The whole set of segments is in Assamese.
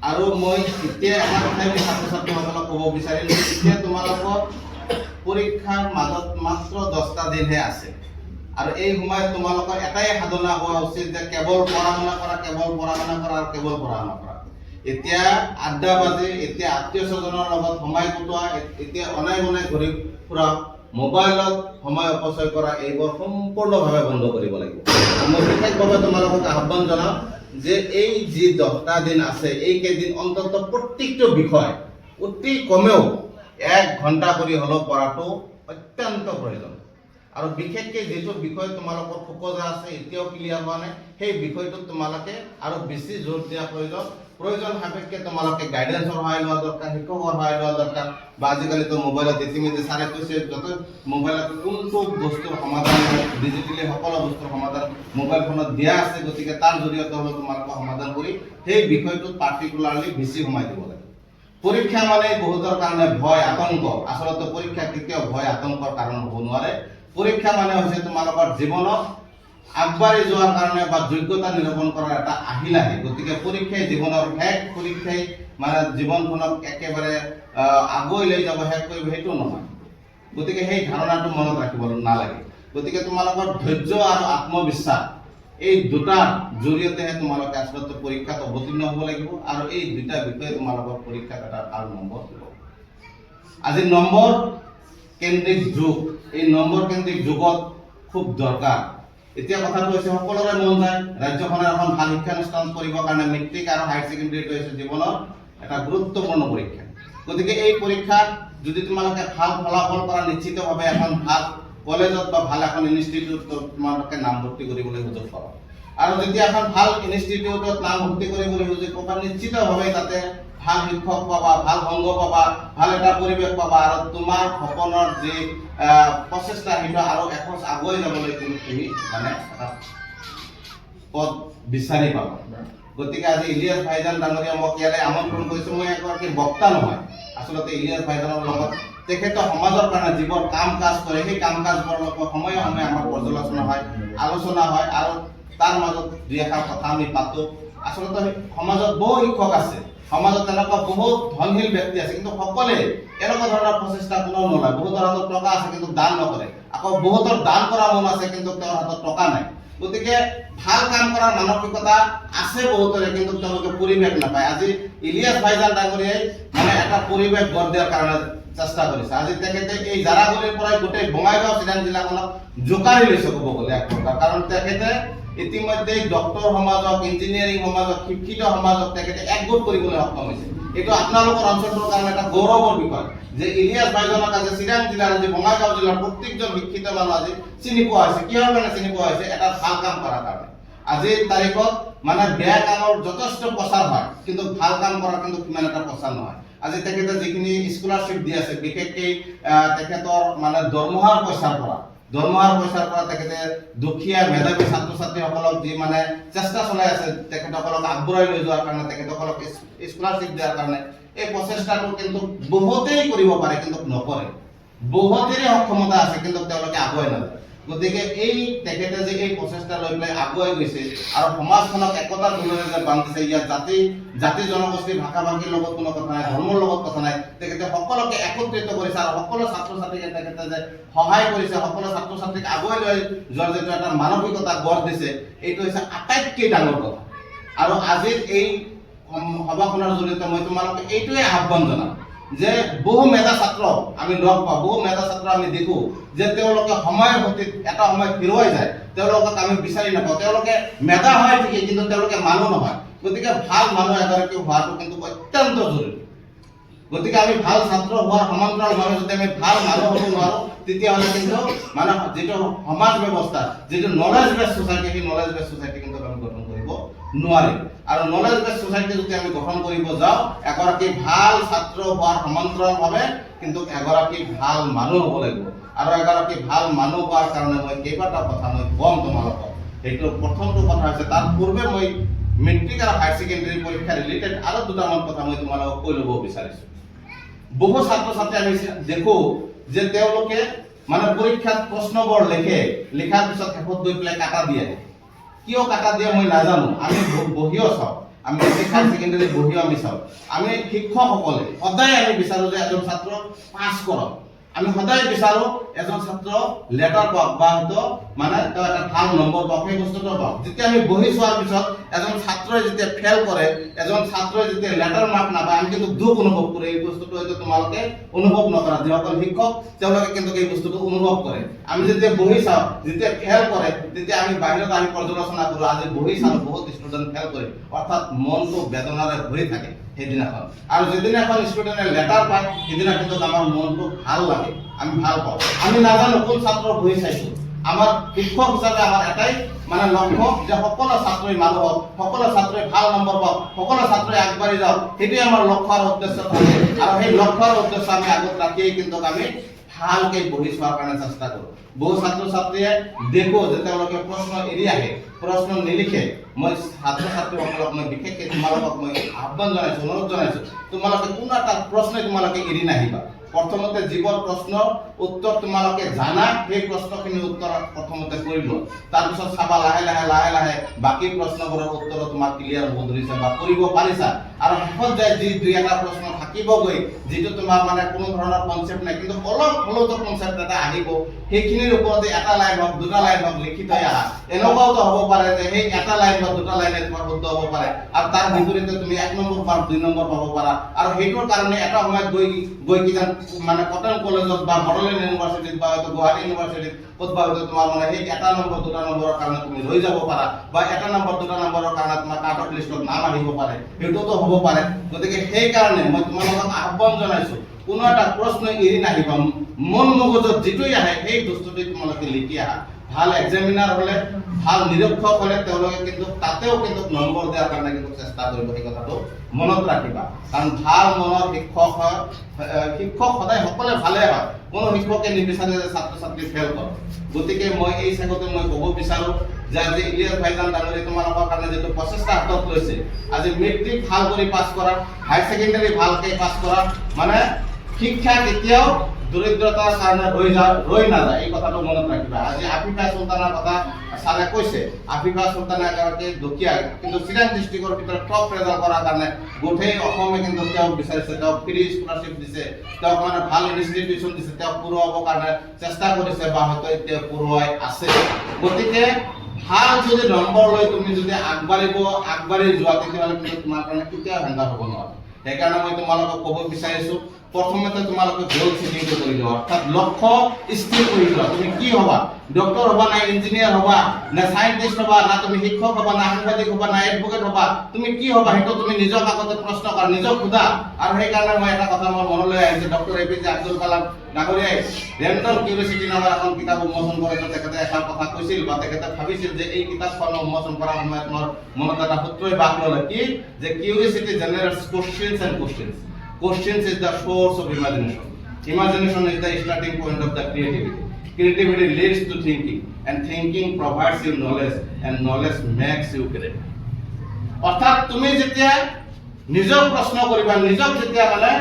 আৰু মই এতিয়া এটা কথাই ছাত্ৰ ছাত্ৰীসকলক ক'ব বিচাৰিম যে এতিয়া তোমালোকৰ পৰীক্ষাৰ মাজত মাত্ৰ 10টা দিনহে আছে আৰু এই সময়ত তোমালোকৰ এটাই সাধনা হোৱা উচিত যে কেৱল পঢ়া শুনা কৰা আৰু কেৱল পঢ়া শুনা কৰা। এতিয়া আড্ডা বাজি, এতিয়া আত্মীয় স্বজনৰ লগত সময় কটোৱা, এতিয়া অনাই বনাই ঘূৰি ফুৰা, মোবাইলত সময় অপচয় কৰা, এইবোৰ সম্পূৰ্ণভাৱে বন্ধ কৰিব লাগিব। মই বিশেষভাৱে তোমালোকক আহ্বান জনাওঁ যে এই যি 10টা দিন আছে এই কেইদিন অন্তত প্ৰত্যেকটো বিষয় অতি কমেও 1 ঘণ্টা কৰি হ'লেও পঢ়াটো অত্যন্ত প্ৰয়োজন। আৰু বিশেষকৈ যিটো বিষয় তোমালোকৰ ফোকজ আছে এতিয়াও ক্লিয়াৰ হোৱা নাই সেই বিষয়টোত তোমালোকে আৰু বেছি জোৰ দিয়া প্ৰয়োজন সাপেক্ষে তোমালোকে গাইডেন্সৰ সহায় লোৱা দৰকাৰ, শিক্ষকৰ সহায় লোৱা দৰকাৰ। বা আজিকালিতো মোবাইলত ইতিমধ্যে ছাৰে কৈছে যত মোবাইলত কোনটো বস্তুৰ সমাধান ডিজিটেলি সকলো বস্তুৰ সমাধান মোবাইল ফোনত দিয়া আছে, গতিকে তাৰ জৰিয়তে হ'লেও তোমালোকে সমাধান কৰি সেই বিষয়টোত পাৰ্টিকুলাৰলি বেছি সময় দিব লাগে। পৰীক্ষা মানে বহুতৰ কাৰণে ভয় আতংক, আচলতে পৰীক্ষা কেতিয়াও ভয় আতংকৰ কাৰণ হ'ব নোৱাৰে। পৰীক্ষা মানে হৈছে তোমালোকৰ জীৱনত আগবাঢ়ি যোৱাৰ কাৰণে বা যোগ্যতা নিৰূপণ কৰাৰ এটা আহিলাহে। গতিকে পৰীক্ষাই জীৱনৰ শেষ, পৰীক্ষাই মানে জীৱনখনক একেবাৰে আগুৱাই লৈ যাব, শেষ কৰিব সেইটো নহয়। গতিকে সেই ধাৰণাটো মনত ৰাখিব নালাগে। গতিকে তোমালোকৰ ধৈৰ্য আৰু আত্মবিশ্বাস এই দুটাৰ জৰিয়তেহে তোমালোকে আচলতে পৰীক্ষাত অৱতীৰ্ণ হ'ব লাগিব আৰু এই দুটা বিষয়ে তোমালোকৰ পৰীক্ষাত এটা ভাল নম্বৰ দিব। আজি নম্বৰ কেন্দ্ৰিক যুগ, এই নম্বৰ কেন্দ্ৰিক যুগত খুব দৰকাৰ। এতিয়া কথাটো হৈছে সকলোৰে মন যায় ৰাজ্যখনৰ এখন ভাল শিক্ষানুষ্ঠান কৰিবৰ কাৰণে মেট্ৰিক আৰু হায়াৰ ছেকেণ্ডেৰীটো হৈছে জীৱনৰ এটা গুৰুত্বপূৰ্ণ পৰীক্ষা। গতিকে এই পৰীক্ষাত যদি তোমালোকে ভাল ফলাফল কৰা নিশ্চিতভাৱে এখন ভাল কলেজত বা ভাল এখন ইনষ্টিটিউটত তোমালোকে নামভৰ্তি কৰিবলৈ সুযোগ পাবা। আৰু যেতিয়া এখন ভাল ইনষ্টিটিউটত নামভৰ্তি কৰিবলৈ সুযোগ পাবা নিশ্চিতভাৱে তাতে ভাল শিক্ষক পাবা, ভাল সংগ পাবা, ভাল এটা পৰিৱেশ পাবা আৰু তোমাৰ সপোনৰ যি প্ৰচেষ্টা সেইটো আৰু এখোজ আগুৱাই যাবলৈ কিন্তু তুমি মানে এটা পথ বিচাৰি পাবা। গতিকে আজি ইলিয়াছ ভাইজান ডাঙৰীয়া মোক ইয়ালৈ আমন্ত্ৰণ কৰিছোঁ। মই এগৰাকী বক্তা নহয়, আচলতে ইলিয়াছ ভাইজানৰ লগত তেখেতে সমাজৰ কাৰণে যিবোৰ কাম কাজ কৰে সেই কাম কাজবোৰৰ লগত সময়ে সময়ে আমাৰ পৰ্যালোচনা হয়, আলোচনা হয় আৰু তাৰ মাজত দুই এষাৰ কথা আমি পাতো। আচলতে সমাজত বহু শিক্ষক আছে, সমাজত তেনেকুৱা বহুত ধনশীল ব্যক্তি আছে, কিন্তু সকলোৱে এনেকুৱা ধৰণৰ প্ৰচেষ্টা কোনো নলয়। বহুতৰ হাতত টকা আছে কিন্তু দান নকৰে, আকৌ বহুতৰ দান কৰা মন আছে কিন্তু তেওঁৰ হাতত টকা নাই। গতিকে ভাল কাম কৰাৰ মানসিকতা আছে বহুতৰে, কিন্তু তেওঁলোকে পৰিৱেশ নাপায়। আজি ইলিয়াছ ভাইজান ডাঙৰীয়াই মানে এটা পৰিৱেশ গঢ় দিয়াৰ কাৰণে চেষ্টা কৰিছে। আজি তেখেতে এই জাৰাগুৰিৰ পৰাই গোটেই বঙাইগাঁও চিৰাং জিলাখনক জোকাৰি লৈছে ক'ব গ'লে এক প্ৰকাৰ। কাৰণ তেখেতে ইতিমধ্যে ডক্টৰ সমাজক, ইঞ্জিনিয়াৰিং সমাজক, শিক্ষিত সমাজক তেখেতে একগোট কৰিবলৈ সক্ষম হৈছে। এইটো আপোনালোকৰ অঞ্চলটোৰ কাৰণে এটা গৌৰৱৰ বিষয় যে ইলিয়াছ ভাইজানক আজি চিৰাং জিলাৰ, আজি বঙাইগাঁও জিলাৰ প্ৰত্যেকজন শিক্ষিত মানুহ আজি চিনি পোৱা হৈছে। কিহৰ কাৰণে চিনি পোৱা হৈছে? এটা ভাল কাম কৰাৰ কাৰণে। আজিৰ তাৰিখত মানে বেয়া কামৰ যথেষ্ট প্ৰচাৰ হয়, কিন্তু ভাল কাম কৰাৰ কিন্তু সিমান এটা প্ৰচাৰ নহয়। আজি তেখেতে যিখিনি স্কলাৰশ্বিপ দি আছে, বিশেষকৈ তেখেতৰ মানে দৰমহাৰ পইচাৰ পৰা তেখেতে দুখীয়া মেধাৱী ছাত্ৰ ছাত্ৰীসকলক যি মানে চেষ্টা চলাই আছে তেখেতসকলক আগবঢ়াই লৈ যোৱাৰ কাৰণে, তেখেতসকলক স্কলাৰশ্বিপ দিয়াৰ কাৰণে, এই প্ৰচেষ্টাটো কিন্তু বহুতেই কৰিব পাৰে কিন্তু নকৰে। বহুতেৰে সক্ষমতা আছে কিন্তু তেওঁলোকে আগুৱাই নাযায়। গতিকে এই তেখেতে যে এই প্ৰচেষ্টা লৈ পেলাই আগুৱাই গৈছে আৰু সমাজখনক একতাৰ দোলেৰে যে বান্ধিছে, ইয়াত জাতি জনগোষ্ঠী ভাষা ভাষীৰ লগত কোনো কথা নাই, ধৰ্মৰ লগত কথা নাই, তেখেতে সকলোকে একত্ৰিত কৰিছে আৰু সকলো ছাত্ৰ ছাত্ৰীক তেখেতে যে সহায় কৰিছে, সকলো ছাত্ৰ ছাত্ৰীক আগুৱাই লৈ যোৱাৰ যিটো এটা মানসিকতা গঢ় দিছে, এইটো হৈছে আটাইতকৈ ডাঙৰ কথা। আৰু আজিৰ এই সভাখনৰ জৰিয়তে মই তোমালোকে এইটোৱে আহ্বান জনাম যে বহু মেধা ছাত্ৰ আমি লগ পাওঁ, বহু মেধা ছাত্ৰ আমি দেখোঁ যে তেওঁলোকে সময়ৰ সঠিক এটা সময় হেৰুৱাই যায়, তেওঁলোকক আমি বিচাৰি নাপাওঁ। তেওঁলোকে মেধা হয় ঠিকেই, কিন্তু তেওঁলোকে মানুহ নহয়। গতিকে ভাল মানুহ এগৰাকী হোৱাটো কিন্তু অত্যন্ত জৰুৰী। গতিকে আমি ভাল ছাত্ৰ হোৱাৰ সমান্তৰালভাৱে যদি আমি ভাল মানুহ হ'ব নোৱাৰোঁ, তেতিয়াহ'লে কিন্তু মানে যিটো সমাজ ব্যৱস্থা, যিটো নলেজ বেছ ছ'চাইটি, সেই নলেজ বেছ ছ'চাইটি কিন্তু আমি গঠন কৰিব নোৱাৰিম। আৰু নলেজ বেছ ছ'চাইটি যদি আমি গঠন কৰিব যাওঁ, এগৰাকী ভাল ছাত্ৰ হোৱাৰ সমান্তৰালভাৱে কিন্তু এগৰাকী ভাল মানুহ হ'ব লাগিব। আৰু এগৰাকী ভাল মানুহ হোৱাৰ কাৰণে মই কেইবাটাও কথা মই ক'ম তোমালোকক। সেইটো প্ৰথমটো কথা হৈছে, তাৰ পূৰ্বে মই মেট্ৰিক আৰু হায়াৰ ছেকেণ্ডেৰী পৰীক্ষা ৰিলেটেড আৰু দুটামান কথা মই তোমালোকক কৈ ল'ব বিচাৰিছোঁ। বহু ছাত্ৰ ছাত্ৰী আমি দেখোঁ যে তেওঁলোকে মানে পৰীক্ষাত প্ৰশ্নবোৰ লিখাৰ পিছত শেষত গৈ পেলাই কাটা দিয়ে। কিয় কাটা দিয়ে মই নাজানো, আমি বহিও চাওঁ। আমি মেট্ৰিক হায়াৰ ছেকেণ্ডাৰী বহিও আমি চাওঁ, আমি শিক্ষকসকলে সদায় আমি বিচাৰোঁ যে এজন ছাত্ৰ পাছ কৰক। আমি সদায় বিচাৰোঁ এজন ছাত্ৰ লেটাৰ পাওক বা হয়তো মানে তেওঁ এটা ভাল নম্বৰ পাওক, সেই বস্তুটো পাওক। যেতিয়া আমি বহি চোৱাৰ পিছত এজন ছাত্ৰই যেতিয়া ফেল কৰে, এজন ছাত্ৰই যেতিয়া লেটাৰ মাৰ্ক নাপায়, আমি কিন্তু দুখ অনুভৱ কৰোঁ। এই বস্তুটো হয়তো তোমালোকে অনুভৱ নকৰা, যিসকল শিক্ষক তেওঁলোকে কিন্তু এই বস্তুটো অনুভৱ কৰে। আমি যেতিয়া বহি চাওঁ, যেতিয়া ফেল কৰে, তেতিয়া আমি বাহিৰত আহি পৰ্যালোচনা কৰোঁ, আজি বহি চাওঁ বহুত ষ্টুডেণ্ট ফেল কৰে, অৰ্থাৎ মনটো বেদনাৰে ভৰি থাকে সেইদিনাখন। আৰু যিদিনাখন ষ্টুডেণ্টে লেটাৰ পায় সেইদিনা কিন্তু আমাৰ মনটো ভাল লাগে, আমি ভাল পাওঁ। আমি নাজানো কোন ছাত্ৰ বহি চাইছোঁ। আমাৰ শিক্ষক হিচাপে আমাৰ এটাই মানে লক্ষ্য যে সকলো ছাত্ৰই মানুহ হওক, সকলো ছাত্ৰই ভাল নম্বৰ পাওক, সকলো ছাত্ৰই আগবাঢ়ি যাওক, সেইটোৱে আমাৰ লক্ষ্য আৰু উদ্দেশ্য থাকে। আৰু সেই লক্ষ্য আৰু উদ্দেশ্য আমি আগত ৰাখিয়েই কিন্তু আমি ভালকৈ বহি চোৱাৰ কাৰণে চেষ্টা কৰোঁ। বহু ছাত্ৰ ছাত্ৰীয়ে দেখো যে তেওঁলোকে প্ৰশ্ন এৰি আহে, প্ৰশ্ন নিলিখে। মই ছাত্ৰ ছাত্ৰীসকলক মই বিশেষকৈ তোমালোকক মই আহ্বান জনাইছোঁ, অনুৰোধ জনাইছোঁ, তোমালোকে কোনো এটা প্ৰশ্নই তোমালোকে এৰি নাহিবা। প্ৰথমতে যিবোৰ প্ৰশ্নৰ উত্তৰ তোমালোকে জানা, সেই প্ৰশ্নখিনিৰ উত্তৰ প্ৰথমতে কৰি লোৱা। তাৰপিছত চাবা লাহে লাহে বাকী প্ৰশ্নবোৰৰ উত্তৰ তোমাৰ ক্লিয়াৰ হ'ব ধৰিছে বা কৰিব পাৰিছা। আৰু শেষত যায় যি দুই এটা প্ৰশ্ন থাকিবগৈ, যিটো তোমাৰ মানে কোনো ধৰণৰ কনচেপ্ট নাই, কিন্তু অলপ হ'লেওতো কনচেপ্ট এটা আহিব, সেইখিনিৰ ওপৰতে এটা লাইন হওক দুটা লাইন হওক লিখি থৈ আহা। এনেকুৱাওতো হ'ব পাৰে যে সেই এটা লাইন বা দুটা লাইনে তোমাৰ শুদ্ধ হ'ব পাৰে, আৰু তাৰ বিপৰীতে তুমি 1 নম্বৰ বা 2 নম্বৰ পাব পাৰা। আৰু সেইটোৰ কাৰণে এটা সময়ত গৈ কিজান মানে কটন কলেজত বা বড়োলেণ্ড ইউনিভাৰ্চিটিত বা হয়তো গুৱাহাটী ইউনিভাৰ্চিটিত ক'তবা হয়তো তোমাৰ মানে সেই 1 নম্বৰ 2 নম্বৰৰ কাৰণে তুমি ৰৈ যাব পাৰা, বা 1 নম্বৰ 2 নম্বৰৰ কাৰণে তোমাৰ কাট অফ লিষ্টত নাম আহিব পাৰে, সেইটোতো হ'ব পাৰে। গতিকে সেইকাৰণে মই তোমালোকক আহ্বান জনাইছোঁ, কোনো এটা প্ৰশ্ন এৰি নাহিবা। মন মগজত যিটোই আহে সেই বস্তুটো তোমালোকে লিখি আহা। ভাল এক্সামিনাৰ হ'লে, ভাল নিৰীক্ষক হ'লে তেওঁলোকে কিন্তু তাতেও কিন্তু নম্বৰ দিয়াৰ কাৰণে কিন্তু চেষ্টা কৰিব, সেই কথাটো মনত ৰাখিবা। কাৰণ ভাল মনৰ শিক্ষক সদায় সকলোৱে ভালে হয়, কোনো শিক্ষকে নিবিচাৰে যে ছাত্ৰ ছাত্ৰী ফেল কৰে। গতিকে মই এই চেগতে মই ক'ব বিচাৰোঁ যে আজি ইলিয়াছ ভাইজান ডাঙৰীয়া তোমালোকৰ কাৰণে যিটো প্ৰচেষ্টা হাতত লৈছে, আজি মেট্ৰিক ভাল কৰি পাছ কৰা, হায়াৰ ছেকেণ্ডাৰী ভালকৈ পাছ কৰা, মানে শিক্ষা কেতিয়াও দৰিদ্ৰতাৰ কাৰণে ৰৈ নাযায়, এই কথাটো মনত ৰাখিবা। আজি আফিফা চুলতানৰ কথা ছাৰে কৈছে, আফিফা চুলতানে এগৰাকী দুখীয়া, কিন্তু চিৰাং ডিষ্ট্ৰিক্টৰ ভিতৰত টপ ৰেজাল্ট কৰাৰ কাৰণে গোটেই অসমে কিন্তু তেওঁক বিচাৰিছে, তেওঁক ফ্ৰী স্কলাৰশ্বিপ দিছে, তেওঁক মানে ভাল ইনষ্টিটিউশ্যন দিছে, তেওঁক পঢ়ুৱাবৰ কাৰণে চেষ্টা কৰিছে বা হয়তো এতিয়া পঢ়ুৱাই আছে। গতিকে ভাল যদি নম্বৰ লৈ তুমি যদি আগবাঢ়ি যোৱা, তেতিয়াহ'লে কিন্তু তোমাৰ কাৰণে কেতিয়াও হেণ্ডাল হ'ব নোৱাৰে। সেইকাৰণে মই তোমালোকক ক'ব বিচাৰিছোঁ, প্ৰথমতে তোমালোকে গ'ল ছেটিংটো কৰি লোৱা, অৰ্থাৎ লক্ষ্য স্থিৰ কৰি লোৱা। তুমি কি হ'বা, ডক্টৰ হ'বা না ইঞ্জিনিয়াৰ হ'বা না চাইণ্টিষ্ট হ'বা, না তুমি শিক্ষক হ'বা না সাংবাদিক হ'বা না এডভোকেট হ'বা, তুমি কি হ'বা সেইটো তুমি নিজক আগতে প্ৰশ্ন কৰা, নিজক সোধা। আৰু সেইকাৰণে মই এটা কথা মোৰ মনলৈ আহিছে, ডক্টৰ APJ আব্দুল কালাম ডাঙৰীয়াই ৰেণ্ডম কিউৰিচিটি নামৰ এখন কিতাপ উন্মোচন কৰোঁতে তেখেতে এটা কথা কৈছিল বা তেখেতে ভাবিছিল যে এই কিতাপখন উন্মোচন কৰাৰ সময়ত মোৰ মনত এটা সূত্ৰই বাস ল'লে, কি যে curiosity জেনেৰেটস কোৱেশ্চনছ and কোৱেশ্চনছ. Questions is the source of imagination. Imagination is the starting point of the creativity. Creativity leads to thinking, and thinking provides you knowledge, and knowledge makes you creative. অৰ্থাৎ তুমি যেতিয়া নিজক প্ৰশ্ন কৰিবা, নিজক যেতিয়া মানে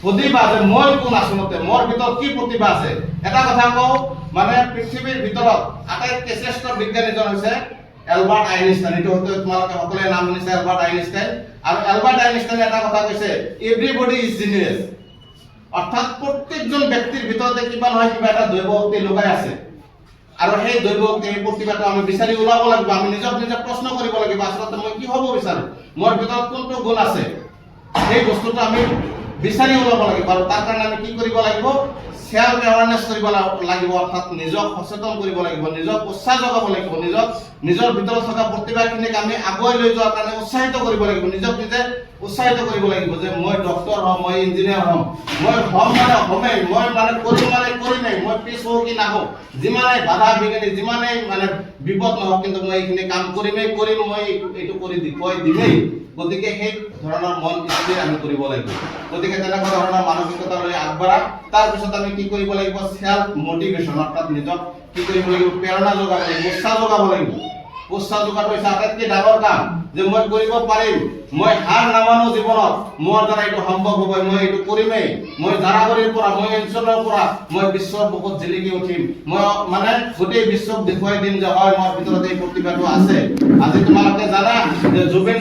সুধিবা যে মই কোন, আচলতে মোৰ ভিতৰত কি প্ৰতিভা আছে। এটা কথা কওঁ, মানে পৃথিৱীৰ ভিতৰত আটাইতকৈ শ্ৰেষ্ঠ বিজ্ঞানীজন হৈছে এলবাৰ্ট আইনষ্টাইন। এইটো হয়তো তোমালোকে সকলোৱে নাম শুনিছে, এলবাৰ্ট আইনষ্টাইন। আৰু এলবাৰ্ট আইনষ্টাইনে এটা কথা কৈছে, এভৰিবডি ইজ জিনিয়াছ। অৰ্থাৎ প্ৰত্যেকজন ব্যক্তিৰ ভিতৰতে কিবা নহয় কিবা এটা দৈৱ শক্তি লুকাই আছে, আৰু সেই দৈৱ শক্তি, সেই প্ৰতিভাটো আমি বিচাৰি ওলাব লাগিব। আমি নিজক প্ৰশ্ন কৰিব লাগিব, আচলতে মই কি হ'ব বিচাৰোঁ, মোৰ ভিতৰত কোনটো গুণ আছে, সেই বস্তুটো আমি বিচাৰি ওলাব লাগিব। আৰু তাৰ কাৰণে আমি কি কৰিব লাগিব, সেল্ফ এৱাৰনেছ কৰিব লাগিব, অৰ্থাৎ নিজক সচেতন কৰিব লাগিব, নিজক উৎসাহ যোগাব লাগিব, নিজৰ ভিতৰত থকা প্ৰতিভাখিনিক আমি আগুৱাই লৈ যোৱাৰ কাৰণে উৎসাহিত কৰিব লাগিব, নিজক নিজে উৎসাহিত কৰিব লাগিব যে মই ডক্টৰ হ'ম, মই ইঞ্জিনিয়াৰ হ'ম, মই হ'ম মানে হ'মেই, মই মানে কৰিমেই, মই পিছ হওঁ কি নাহওঁ, যিমানেই বাধা বিঘিনি, যিমানেই মানে বিপদ নহওক, কিন্তু মই এইখিনি কাম কৰিম, মই এইটো কৰি দেখুৱাই দিমেই। গতিকে সেই ধৰণৰ মন স্থিৰ আমি কৰিব লাগিব। গতিকে তেনেকুৱা ধৰণৰ মানসিকতা লৈ আগবাঢ়া। তাৰপিছত আমি কি কৰিব লাগিব, সেল্ফ মটিভেশ্যন, অৰ্থাৎ নিজক কি কৰিব লাগিব, প্ৰেৰণা যোগাব লাগিব, উৎসাহ যোগাব লাগিব। উৎসাহ যোগাটো হৈছে আটাইতকৈ ডাঙৰ কাম, যে মই কৰিব পাৰিম, মই হাৰ নামানো জীৱনত, মোৰ দ্বাৰা এইটো সম্ভৱ হ'ব, মই এইটো কৰিমেই, মই জাৰাবাৰীৰ পৰা, মই অঞ্চলৰ পৰা মই বিশ্বৰ বুকুত জিলিকি উঠিম, মই মানে গোটেই বিশ্বক দেখুৱাই দিম যে হয় মোৰ ভিতৰত এই প্ৰতিভাটো আছে। আজি তোমালোকে জানা যে জুবিন